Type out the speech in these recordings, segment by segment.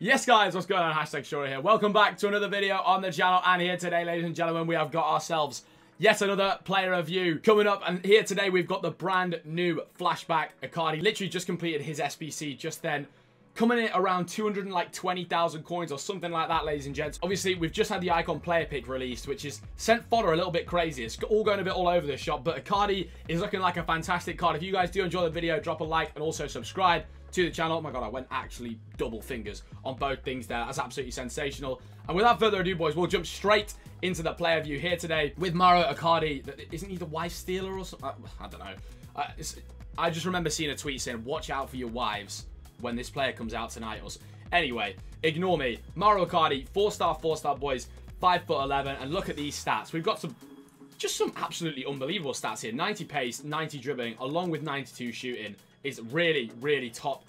Yes guys, what's going on? Hashtag Shorty here. Welcome back to another video on the channel, and here today, ladies and gentlemen, we have got ourselves yet another player review coming up, and here today we've got the brand new Flashback Icardi. Literally just completed his SBC just then, coming in around 220,000 coins or something like that, ladies and gents. Obviously, we've just had the icon player pick released, which is sent fodder a little bit crazy. It's all going a bit all over the shop, but Icardi is looking like a fantastic card. If you guys do enjoy the video, drop a like and also subscribe to the channel. Oh my god, I went actually double fingers on both things there. That's absolutely sensational. And without further ado, boys, we'll jump straight into the player view here today with Mauro Icardi. Isn't he the wife stealer or something? I don't know. I just remember seeing a tweet saying, watch out for your wives when this player comes out tonight. Anyway, ignore me. Mauro Icardi, 4-star, boys, 5'11", and look at these stats. We've got just some absolutely unbelievable stats here. 90 pace, 90 dribbling, along with 92 shooting. Is really top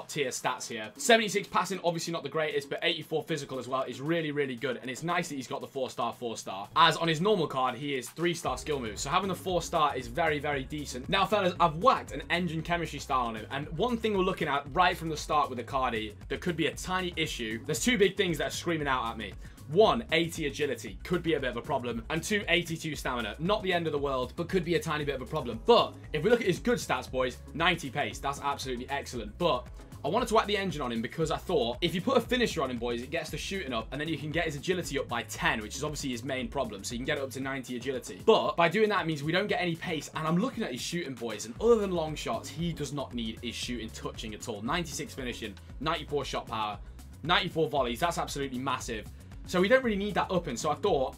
tier stats here. 76 passing, obviously not the greatest, but 84 physical as well is really good. And it's nice that he's got the 4-star. As on his normal card, he is 3-star skill moves. So having the 4-star is very decent. Now, fellas, I've whacked an engine chemistry style on him. And one thing we're looking at right from the start with Icardi that could be a tiny issue. There's two big things that are screaming out at me. 1, 80 agility, could be a bit of a problem. And 2, 82 stamina. Not the end of the world, but could be a tiny bit of a problem. But if we look at his good stats, boys, 90 pace, that's absolutely excellent. But I wanted to whack the engine on him because I thought if you put a finisher on him, boys, it gets the shooting up, and then you can get his agility up by 10, which is obviously his main problem. So you can get it up to 90 agility. But by doing that, it means we don't get any pace. And I'm looking at his shooting, boys, and other than long shots, he does not need his shooting touching at all. 96 finishing, 94 shot power, 94 volleys. That's absolutely massive. So we don't really need that upping. So I thought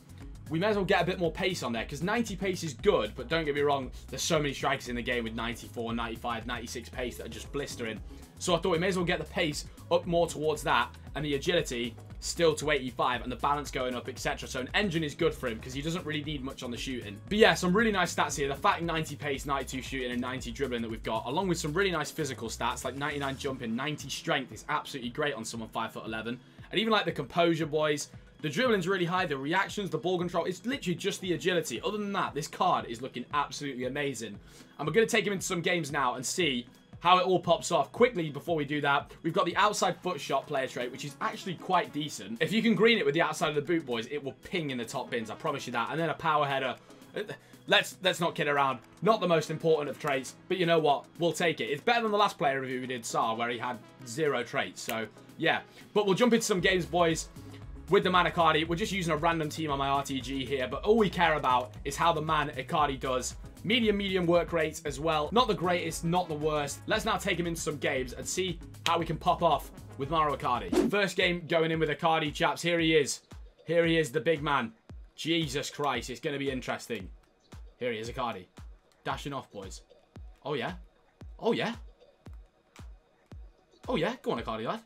we may as well get a bit more pace on there, because 90 pace is good, but don't get me wrong, there's so many strikers in the game with 94, 95, 96 pace that are just blistering. So I thought we may as well get the pace up more towards that, and the agility still to 85, and the balance going up, etc. So an engine is good for him because he doesn't really need much on the shooting. But yeah, some really nice stats here. The fact 90 pace, 92 shooting, and 90 dribbling that we've got, along with some really nice physical stats like 99 jumping, 90 strength is absolutely great on someone 5'11". And even like the composure, boys, the dribbling's really high, the reactions, the ball control, it's literally just the agility. Other than that, this card is looking absolutely amazing. And we're going to take him into some games now and see how it all pops off. Quickly, before we do that, we've got the outside foot shot player trait, which is actually quite decent. If you can green it with the outside of the boot, boys, it will ping in the top bins, I promise you that. And then a power header. Let's not kid around. Not the most important of traits, but you know what? We'll take it. It's better than the last player review we did, Saar, where he had 0 traits. So, yeah. But we'll jump into some games, boys, with the man Icardi. We're just using a random team on my RTG here, but all we care about is how the man Icardi does. Medium work rates as well. Not the greatest, not the worst. Let's now take him into some games and see how we can pop off with Mauro Icardi. First game going in with Icardi, chaps. Here he is. Here he is, the big man. Jesus Christ, it's going to be interesting. Here he is, Icardi. Dashing off, boys. Oh, yeah. Oh, yeah. Oh, yeah. Go on, Icardi, lad.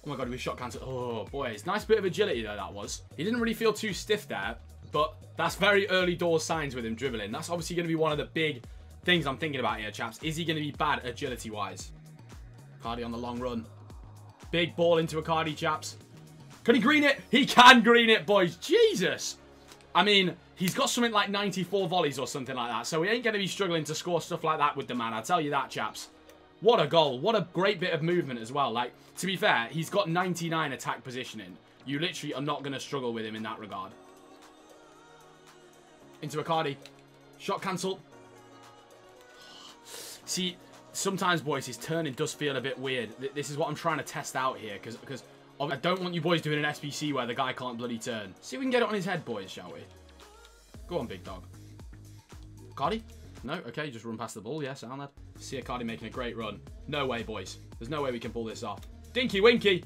Oh my god, we shot cancel. Oh, boys. Nice bit of agility, though, that was. He didn't really feel too stiff there, but that's very early doors signs with him dribbling. That's obviously going to be one of the big things I'm thinking about here, chaps. Is he going to be bad agility-wise? Icardi on the long run. Big ball into Icardi, chaps. Can he green it? He can green it, boys. Jesus. I mean, he's got something like 94 volleys or something like that, so he ain't going to be struggling to score stuff like that with the man. I'll tell you that, chaps. What a goal. What a great bit of movement as well. Like, to be fair, he's got 99 attack positioning. You literally are not going to struggle with him in that regard. Into Icardi. Shot cancel. See, sometimes, boys, his turning does feel a bit weird. This is what I'm trying to test out here, because I don't want you boys doing an SBC where the guy can't bloody turn. See if we can get it on his head, boys, shall we? Go on, big dog. Icardi? No? Okay, just run past the ball. Yes, sound that. See Icardi making a great run. No way, boys. There's no way we can pull this off. Dinky Winky.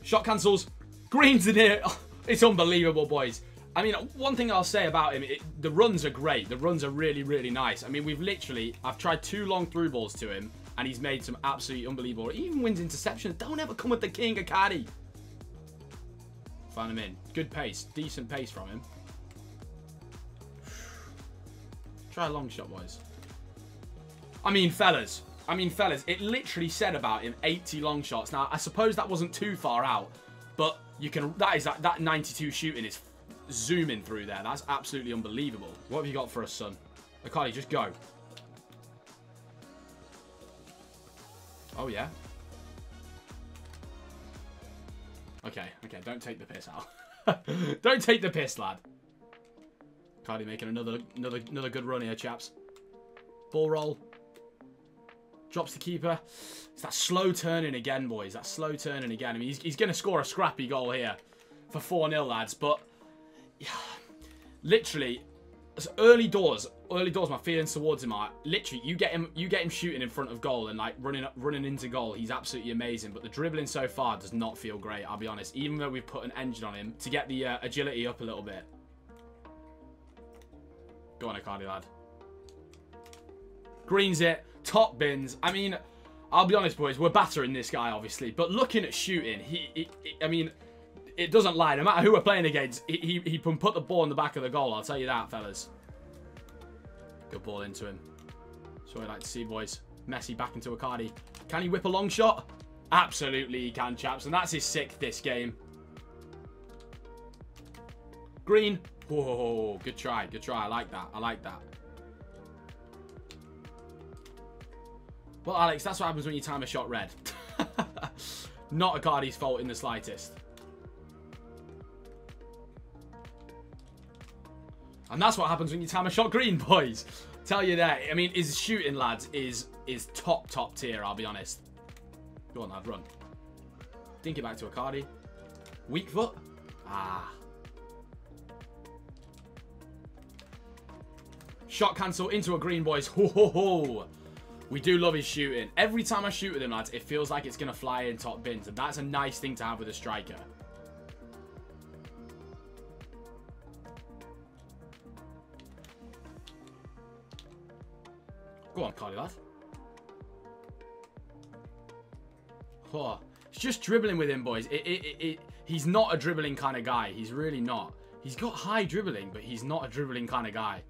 Shot cancels. Greens in here. Oh, it's unbelievable, boys. I mean, one thing I'll say about him, the runs are great. The runs are really nice. I mean, I've tried 2 long through balls to him, and he's made some absolutely unbelievable. He even wins interception. Don't ever come with the king, Icardi. Find him in. Good pace. Decent pace from him. Try a long shot, boys. I mean, fellas, it literally said about him 80 long shots. Now, I suppose that wasn't too far out, but you can, that 92 shooting is zooming through there. That's absolutely unbelievable. What have you got for us, son? Icardi, just go. Oh, yeah. Okay, okay, don't take the piss out. Don't take the piss, lad. Icardi making another good run here, chaps. Ball roll. Drops the keeper. It's that slow turning again, boys. That slow turning again. I mean, he's going to score a scrappy goal here for 4-0, lads. But, yeah, literally, early doors, my feelings towards him are, literally, you get him shooting in front of goal and, like, running into goal. He's absolutely amazing. But the dribbling so far does not feel great, I'll be honest. Even though we've put an engine on him to get the agility up a little bit. Go on, Icardi, lad. Greens it. Top bins. I mean, I'll be honest, boys. We're battering this guy, obviously. But looking at shooting, I mean, it doesn't lie. No matter who we're playing against, he can put the ball in the back of the goal. I'll tell you that, fellas. Good ball into him. That's what I like to see, boys. Messi back into Icardi. Can he whip a long shot? Absolutely he can, chaps. And that's his 6th this game. Green. Whoa, good try. Good try. I like that. I like that. Well, Alex, that's what happens when you time a shot red. Not Icardi's fault in the slightest. And that's what happens when you time a shot green, boys. Tell you that. I mean, his shooting, lads, is top tier, I'll be honest. Go on, lad, run. Dink it back to Icardi. Weak foot. Ah. Shot cancel into a green, boys. Ho, ho, ho. We do love his shooting. Every time I shoot with him, lads, it feels like it's going to fly in top bins. And that's a nice thing to have with a striker. Go on, Cardi, lad. Oh, it's just dribbling with him, boys. He's not a dribbling kind of guy. He's really not. He's got high dribbling, but he's not a dribbling kind of guy.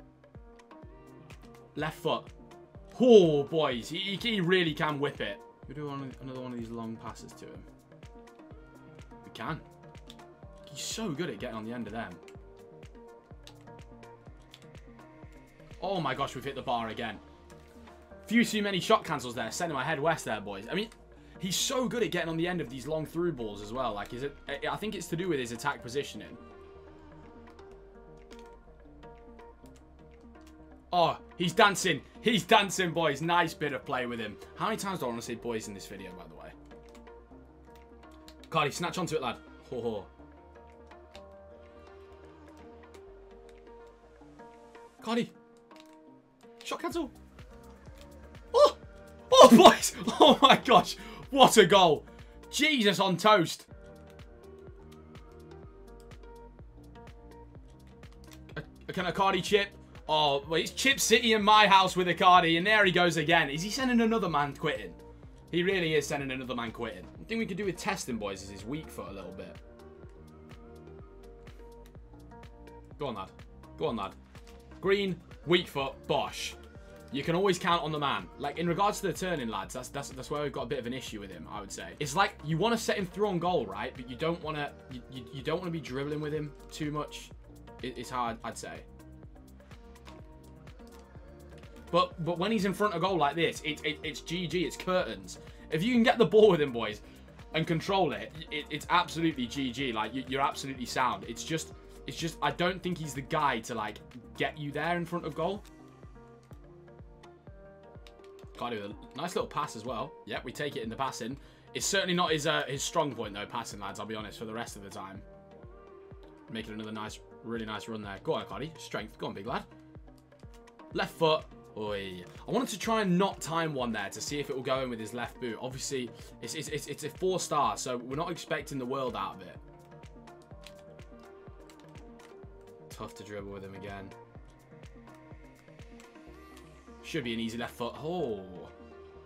Left foot. Oh, boys. He really can whip it. We do another one of these long passes to him. We can. He's so good at getting on the end of them. Oh, my gosh. We've hit the bar again. Few too many shot cancels there. Sending my head west there, boys. I mean, he's so good at getting on the end of these long through balls as well. Like, I think it's to do with his attack positioning. Oh, he's dancing. He's dancing, boys. Nice bit of play with him. How many times do I want to say boys in this video, by the way? Cardi, snatch onto it, lad. Ho, ho. Cardi. Shot cancel. Oh! Oh, boys. Oh, my gosh. What a goal. Jesus on toast. Can Icardi chip? Oh, well, it's Chip City in my house with Icardi, and there he goes again. Is he sending another man quitting? He really is sending another man quitting. The thing we could do with testing, boys, is his weak foot a little bit. Go on, lad. Go on, lad. Green, weak foot, bosh. You can always count on the man. Like, in regards to the turning, lads, that's where we've got a bit of an issue with him, I would say. It's like, you want to set him through on goal, right? But you don't want to you don't want to be dribbling with him too much. It's how I'd say. But when he's in front of goal like this, it's GG, it's curtains. If you can get the ball with him, boys, and control it, it's absolutely GG. Like, you're absolutely sound. It's just, I don't think he's the guy to, like, get you there in front of goal. Can't do a nice little pass as well. Yep, we take it in the passing. It's certainly not his strong point, though, passing, lads, I'll be honest, for the rest of the time. Making another nice, really nice run there. Go on, Icardi. Strength. Go on, big lad. Left foot. Oi. I wanted to try and not time one there to see if it will go in with his left boot. Obviously, it's a 4-star, so we're not expecting the world out of it. Tough to dribble with him again. Should be an easy left foot. Oh.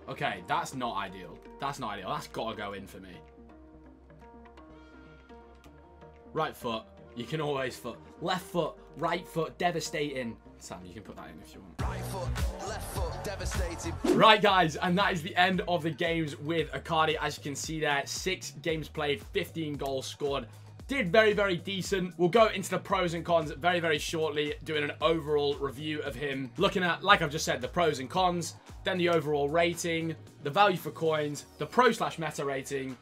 Okay, that's not ideal. That's not ideal. That's got to go in for me. Right foot. You can always foot. Left foot. Right foot. Devastating. Sam, you can put that in if you want. Right foot, left foot, devastating. Right, guys, and that is the end of the games with Icardi. As you can see there, 6 games played, 15 goals scored. Did very, very decent. We'll go into the pros and cons very, very shortly, doing an overall review of him. Looking at, like I've just said, the pros and cons, then the overall rating, the value for coins, the pro/meta rating,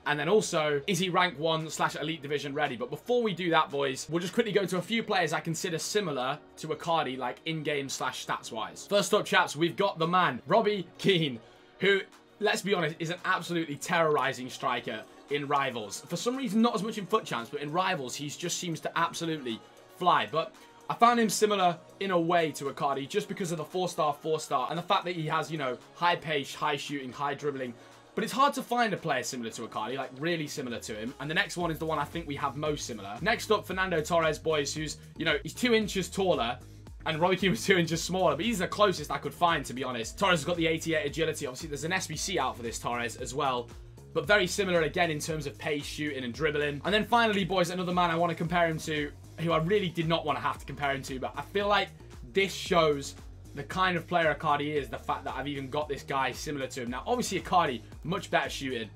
And then also, is he rank 1/elite division ready? But before we do that, boys, we'll just quickly go to a few players I consider similar to Icardi, like in-game / stats-wise. First up, chaps, we've got the man, Robbie Keane, who, let's be honest, is an absolutely terrorizing striker in Rivals. For some reason, not as much in FUT Champs, but in Rivals, he just seems to absolutely fly. But I found him similar in a way to Icardi just because of the 4-star, and the fact that he has, you know, high pace, high shooting, high dribbling. But it's hard to find a player similar to Icardi, like really similar to him. And the next one is the one I think we have most similar. Next up, Fernando Torres, boys, who's, you know, he's 2 inches taller. And Robbie Keane was 2 inches smaller, but he's the closest I could find, to be honest. Torres has got the 88 agility. Obviously, there's an SBC out for this Torres as well. But very similar again in terms of pace, shooting, and dribbling. And then finally, boys, another man I want to compare him to, who I really did not want to have to compare him to, but I feel like this shows the kind of player Icardi is, the fact that I've even got this guy similar to him. Now, obviously, Icardi, much better shooting,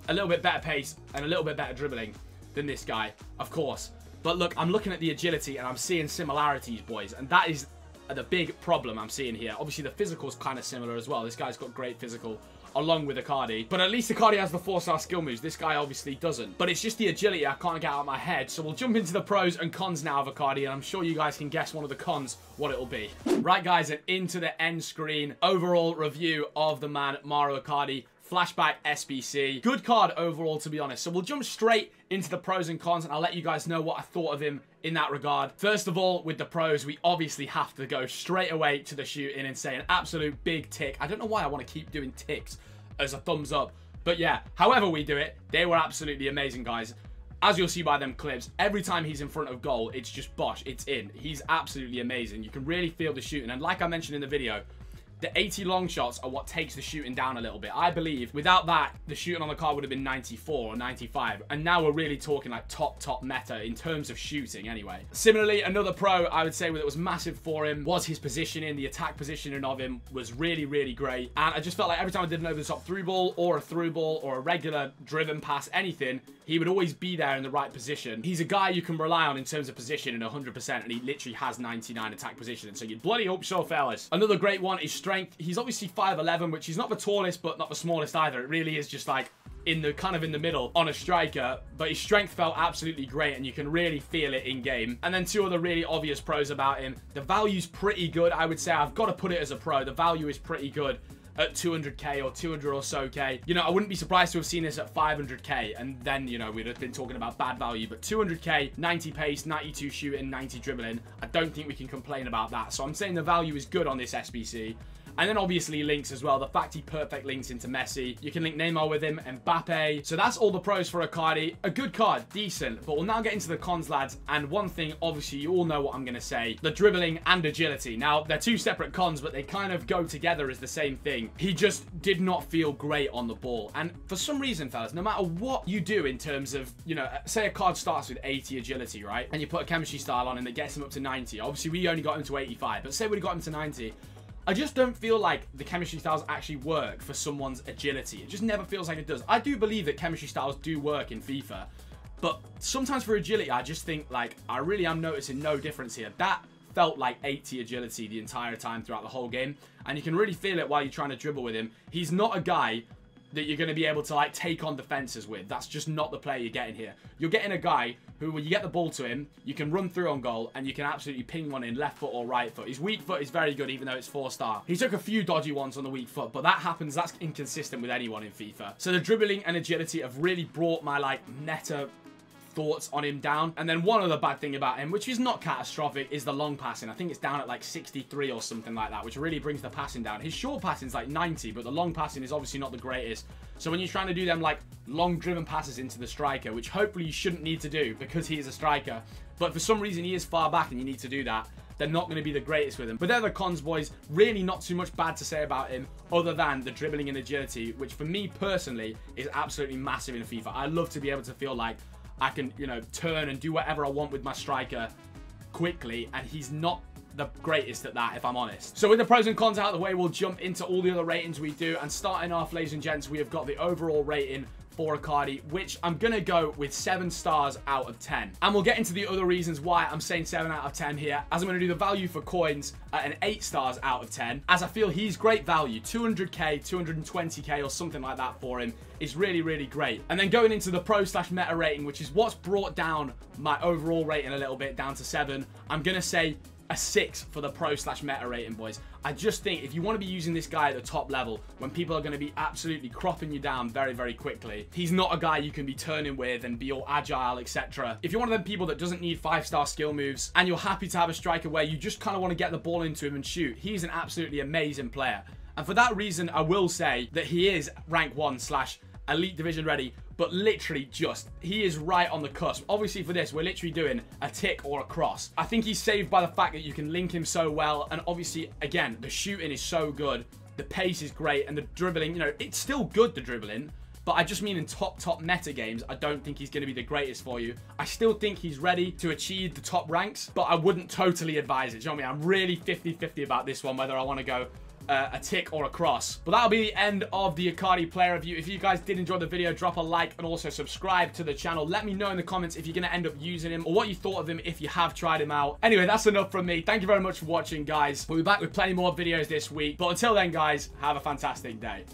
a little bit better pace, and a little bit better dribbling than this guy, of course. But look, I'm looking at the agility, and I'm seeing similarities, boys, and that is the big problem I'm seeing here. Obviously, the physical is kind of similar as well. This guy's got great physical, along with Icardi. But at least Icardi has the 4-star skill moves. This guy obviously doesn't. But it's just the agility I can't get out of my head. So we'll jump into the pros and cons now of Icardi, and I'm sure you guys can guess one of the cons, what it'll be. Right, guys, and into the end screen. Overall review of the man, Mauro Icardi. Flashback SBC. Good card overall, to be honest. So we'll jump straight into the pros and cons, and I'll let you guys know what I thought of him in that regard. First of all, with the pros, we obviously have to go straight away to the shooting and say an absolute big tick. I don't know why I want to keep doing ticks as a thumbs up, but yeah, however we do it, they were absolutely amazing, guys. As you'll see by them clips, every time he's in front of goal, it's just bosh, it's in. He's absolutely amazing. You can really feel the shooting, and like I mentioned in the video, the 80 long shots are what takes the shooting down a little bit. I believe without that, the shooting on the card would have been 94 or 95. And now we're really talking like top meta in terms of shooting anyway. Similarly, another pro I would say that was massive for him was his positioning. The attack positioning of him was really, really great. And I just felt like every time I did an over-the-top through ball or a through ball or a regular driven pass, anything, he would always be there in the right position. He's a guy you can rely on in terms of positioning 100%, and he literally has 99 attack positioning. So you bloody hope so, fellas. Another great one is strength. He's obviously 5'11", which is not the tallest, but not the smallest either. It really is just like in the kind of in the middle on a striker, but his strength felt absolutely great, and you can really feel it in game. And then two other really obvious pros about him. The value's pretty good, I would say. I've got to put it as a pro. The value is pretty good at 200k or 200 or so k. You know, I wouldn't be surprised to have seen this at 500k, and then, you know, we'd have been talking about bad value. But 200k, 90 pace, 92 shooting, 90 dribbling, I don't think we can complain about that. So I'm saying the value is good on this SBC. And then obviously links as well. The fact he perfect links into Messi. You can link Neymar with him, Mbappe. So that's all the pros for Icardi. A good card, decent. But we'll now get into the cons, lads. And one thing, obviously, you all know what I'm going to say. The dribbling and agility. Now, they're two separate cons, but they kind of go together as the same thing. He just did not feel great on the ball. And for some reason, fellas, no matter what you do in terms of, you know, say a card starts with 80 agility, right? And you put a chemistry style on him that gets him up to 90. Obviously, we only got him to 85. But say we got him to 90. I just don't feel like the chemistry styles actually work for someone's agility. It just never feels like it does. I do believe that chemistry styles do work in FIFA, but sometimes for agility, I just think, like, I really am noticing no difference here. That felt like 80 agility the entire time throughout the whole game, and you can really feel it while you're trying to dribble with him. He's not a guy that you're going to be able to, like, take on defenses with. That's just not the player you're getting here. You're getting a guy who, when you get the ball to him, you can run through on goal, and you can absolutely ping one in left foot or right foot. His weak foot is very good, even though it's 4-star. He took a few dodgy ones on the weak foot, but that happens. That's inconsistent with anyone in FIFA. So the dribbling and agility have really brought my, like, meta thoughts on him down. And then one other bad thing about him, which is not catastrophic, is the long passing. I think it's down at like 63 or something like that, which really brings the passing down. His short passing is like 90, but the long passing is obviously not the greatest. So when you're trying to do them like long driven passes into the striker, which hopefully you shouldn't need to do because he is a striker, but for some reason he is far back and you need to do that, they're not going to be the greatest with him. But they're the cons, boys. Really not too much bad to say about him other than the dribbling and agility, which for me personally is absolutely massive in FIFA. I love to be able to feel like I can, you know, turn and do whatever I want with my striker quickly, and he's not the greatest at that, if I'm honest. So with the pros and cons out of the way, we'll jump into all the other ratings we do, and starting off, ladies and gents, we have got the overall rating for Icardi, which I'm going to go with 7 stars out of 10. And we'll get into the other reasons why I'm saying 7 out of 10 here, as I'm going to do the value for coins at an 8 stars out of 10, as I feel he's great value. 200k, 220k or something like that for him is really, really great. And then going into the pro/meta rating, which is what's brought down my overall rating a little bit down to 7, I'm going to say a 6 for the pro/meta rating, boys. I just think if you want to be using this guy at the top level when people are going to be absolutely cropping you down very, very quickly, he's not a guy you can be turning with and be all agile, etc. If you're one of them people that doesn't need 5-star skill moves and you're happy to have a striker where you just kind of want to get the ball into him and shoot, he's an absolutely amazing player. And for that reason, I will say that he is rank 1/elite division ready, but literally he is right on the cusp. Obviously for this, we're literally doing a tick or a cross. I think he's saved by the fact that you can link him so well, and obviously, again, the shooting is so good, the pace is great, and the dribbling, you know, it's still good, the dribbling, but I just mean in top meta games, I don't think he's going to be the greatest for you. I still think he's ready to achieve the top ranks, but I wouldn't totally advise it. Do you know what I mean? I'm really 50-50 about this one, whether I want to go a tick or a cross. But that'll be the end of the Icardi player review. If you guys did enjoy the video, drop a like and also subscribe to the channel. Let me know in the comments if you're going to end up using him or what you thought of him if you have tried him out. Anyway, that's enough from me. Thank you very much for watching, guys. We'll be back with plenty more videos this week. But until then, guys, have a fantastic day.